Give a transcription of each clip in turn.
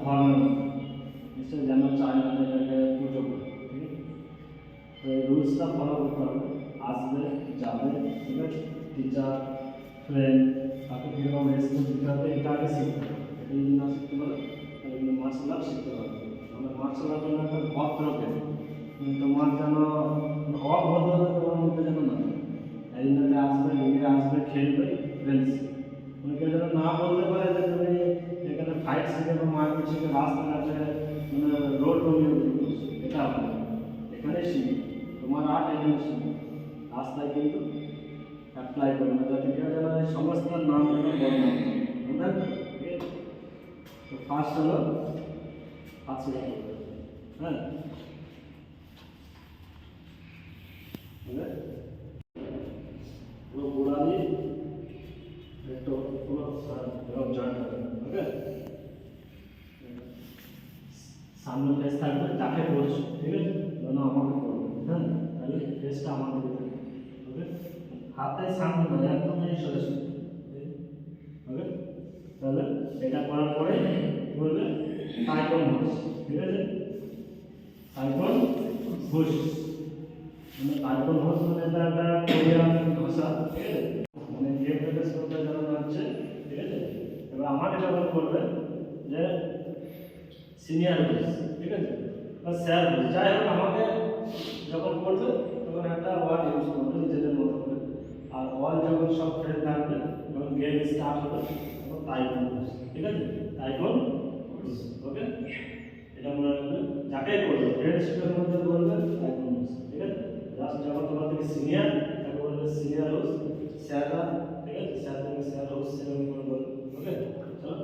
ধর্মের নিশ্চয়ই যেন চায় না এটাকে পুজো করে, ঠিক আছে? তো এই রুলসটা ফলো করতে হবে। আসবে, যাবে, ঠিক আছে? টিচার, ফ্রেন্ড, তাকে কীরকম রেসপন্স দিতে হবে এটা আগে শিখতে হবে। এটা যদি না শিখতে পারে তাহলে কিন্তু মার্শাল আর্ট শিখতে পারবে। আমরা মার্শাল আর্ট যেন একটা ভদ্রকে তোমার যেন অভদ্রতা তোমার মধ্যে যেন না থাকে। একদিন আসবে, নিজে আসবে, খেলবে, ফ্রেন্ডস মানে কেউ যেন না বলতে পারে যে তুমি এখানে ফাইট শিখে বা মারপিট শিখে রাস্তাঘাটে মানে রোড রোমিও করছো, এটা হবে না। এখানে শিখবে, তোমার আর্ট এখানে শিখবে, রাস্তায় কিন্তু অ্যাপ্লাই করবে না, যাতে কেউ যেন এই সংস্থার নাম যেন বদনাম করে, বুঝতে পারছো? ঠিক আছে? তো ফার্স্ট হলো হাসি, হ্যাঁ পুরো গোড়ালি একটু পুরো এরকম জয়েন্ট হবে, ওকে? সামনে ফেস থাকবে, তাকে করছো, ঠিক আছে? যেন আমাকে করবে, হ্যাঁ? তাহলে ফেসটা আমাকে দিতে হবে, ওকে? হাতে সামনে নয়, একদমই সরাসরি, ওকে? তাহলে এটা করার পরে বলবে সাইকন ঘুষ, ঠিক আছে? সাইকন ঘুষ মানে সাইকন ঘুষ মানে এটা একটা কোরিয়ান ভাষা, ঠিক আছে? মানে গেম প্রেস করতে জানানো হচ্ছে, ঠিক আছে? এবার আমাকে যখন করবে যে সিনিয়র ঘুষ, ঠিক আছে? বা স্যার ঘুষ, যাই হোক আমাকে যখন করবে তখন একটা ওয়ার্ড ইউজ করবে নিজেদের মতো করে। আর অল যখন সব ফ্রেন্ড থাকবে যখন গেম স্টার্ট হবে তখন তাইকন ঘুষ, ঠিক আছে? তাইকন ঘুষ, ওকে? এটা মনে রাখবে, যাকে করবে ফ্রেন্ডশিপের মধ্যে বলবে তাইকন ঘুষ, ঠিক আছে? জাস্ট যখন তোমার থেকে সিনিয়র তাকে বলবে সিনিয়র ঘুষ, স্যাররা, ঠিক আছে? স্যার থেকে স্যার ঘুষ, সেরকম করে বলবে, ওকে? চলো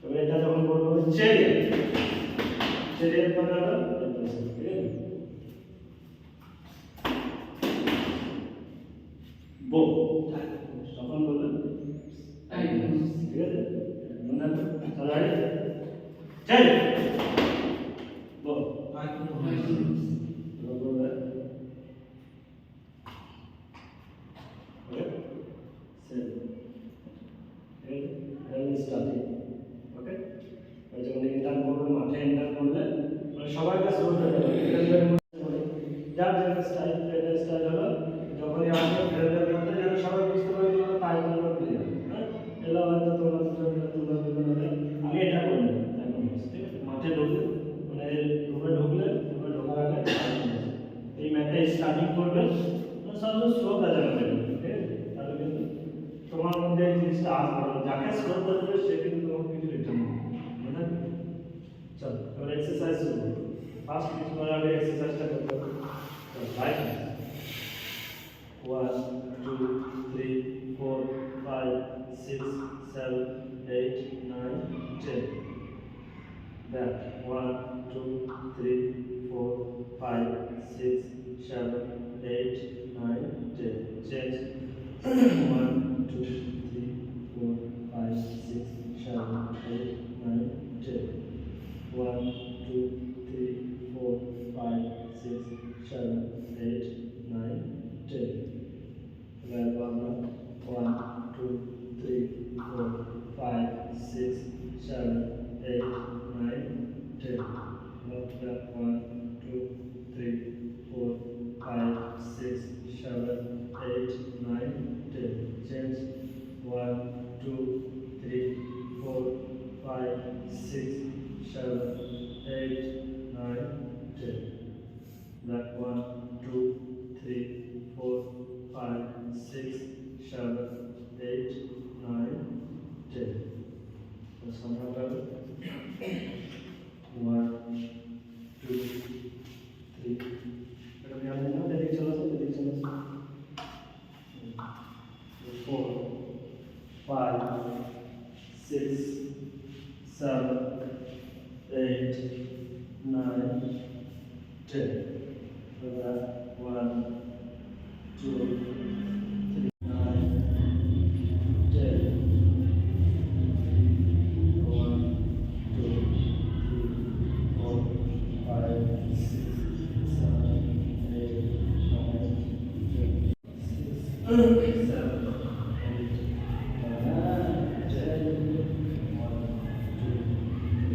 তবে এটা যখন বলবো চেরি, চেরি মানে হলো ঠিক আছে? বো তখন বলবে ঠিক আছে? মনে রাখবে, চলো রেডি, চেরি বো বলবে, ওকে? সেভ, ঠিক আছে? স্টার্টিং, ওকে? ওই যখন ইন্টার্ন করবে, মাঠে ইন্টার্ন করলে মানে সবার কাছে বলতে হবে যার যার স্টাইল, ট্রেনের স্টাইল হলো যখনই আসবে ট্রেনের মধ্যে যেন সবাই বুঝতে পারে যে তাই বললো ক্লিয়ার, হ্যাঁ? এলো হয়তো তোমরা দুজনে আগে এটা করবে তাইকন ঘুষ, ঠিক আছে? মাঠে ঢুকলে মানে রুমে ঢুকলে রুমে ঢোকার আগে তাইকন ঘুষ, এই ম্যাচটা স্টার্টিং করবে মানে সব স্লো কাজে হবে, ঠিক আছে? তাহলে কিন্তু তোমার মধ্যে এই জিনিসটা আসবে, যাকে স্লো করবে সে কিন্তু তোমাকে কিছু রিটার্ন দেবে, বুঝলেন? চলো এবার এক্সারসাইজ শুরু করবো। ফার্স্ট কিছু করার আগে এক্সারসাইজটা করতে হবে। চলো right 1 2 3 4 5 6 7 8 9 10 back 1 2 3 4 5 6 7 8 9 10 change 1 2 3 4 5 6 7 8 9 10 1 2 3 4 5 6 7 8 9 10 well 1 2 3 4 5 6 7 8 9 10 not that 1 2 3 4 5 6 7 8 9 10 change 1 2 3 4 5 6 7 8 9 10 that 1 2 3 4 5 6 7 8 9 10 somehow 1 2 3 এটা ধ্যান দিন না, দেখি চলো 4 5 6 7 8 9 10 so that 1 2 3 9 10 1 2 3 4 5 6 7 8 9 10 7 8 9 10 1 2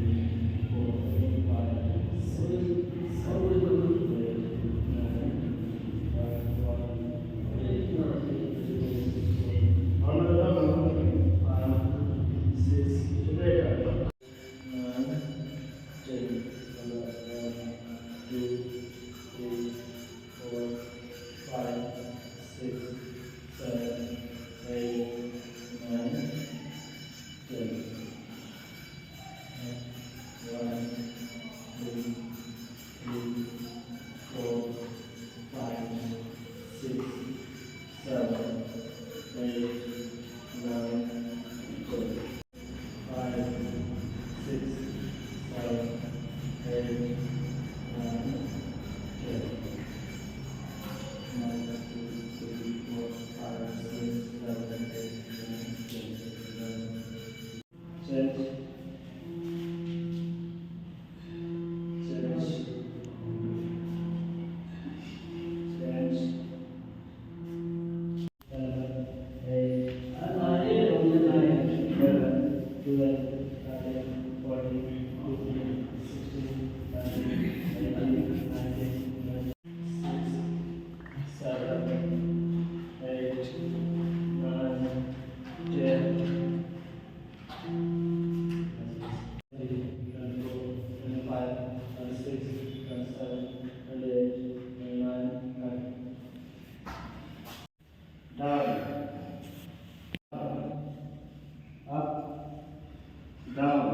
Down,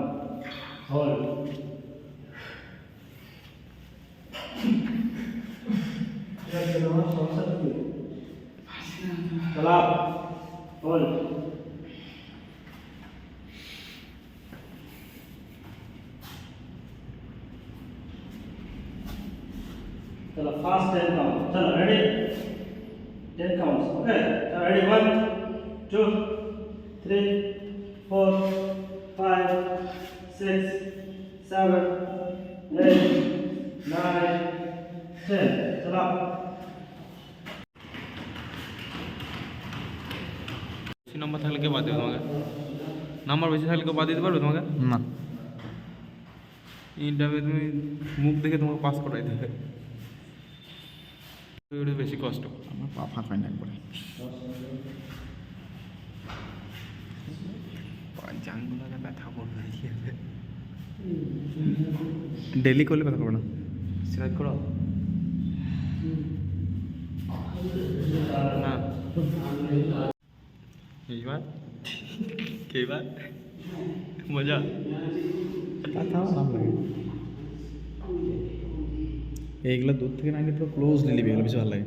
hold. चला hold. चलो fast 10 count. चलो ready? 10 counts. Okay. So ready? 1, 2, 3, 4, 5, 6, 7, 8, 9, 10. चला. বেশি নম্বর থাকলে কেউ বাদ দেবে তোমাকে? নাম্বার বেশি থাকলে কেউ বাদ দিতে পারবে তোমাকে? না, ইন্টারভিউ তুমি মুখ দেখে তোমাকে পাস করাই দেবে, ওটা বেশি কষ্ট। আমার পা ফাঁক হয় না একবারে, জানগুলো ব্যথা করবে। ডেলি করলে ব্যথা করবে না, স্ট্রেচ করো না এইবার এইবার মজা ব্যথাও আরাম লাগে। এইগুলো দূর থেকে না নিলে পুরো ক্লোজলি নিবি, এগুলো বেশি ভালো লাগে।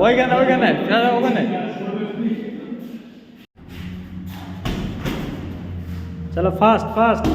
ওইখানে ওইখানে ওখানে चलो फास्ट फास्ट